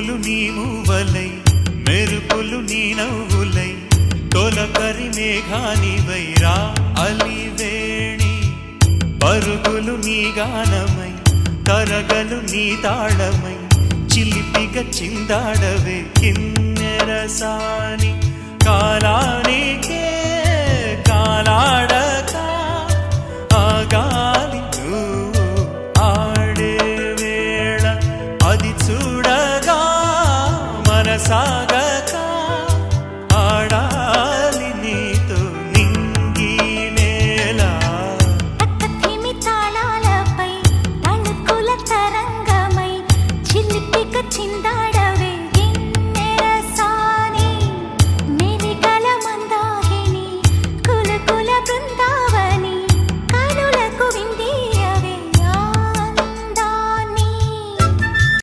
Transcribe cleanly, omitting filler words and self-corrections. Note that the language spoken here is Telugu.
ఉరుములు నీ మూవలై మెరుపులు నీ నవ్వులై తొలకరి మేఘానివై రా అలివేణి పరుగులు నీ గానమై తరగలు నీ తాళమై చిలిపిగా చిందాడవే కిన్నెరసాని కాలానికే కాలాడక ఆగాలి నువ్వు ఆడే వేళ అది చూడగా మనసా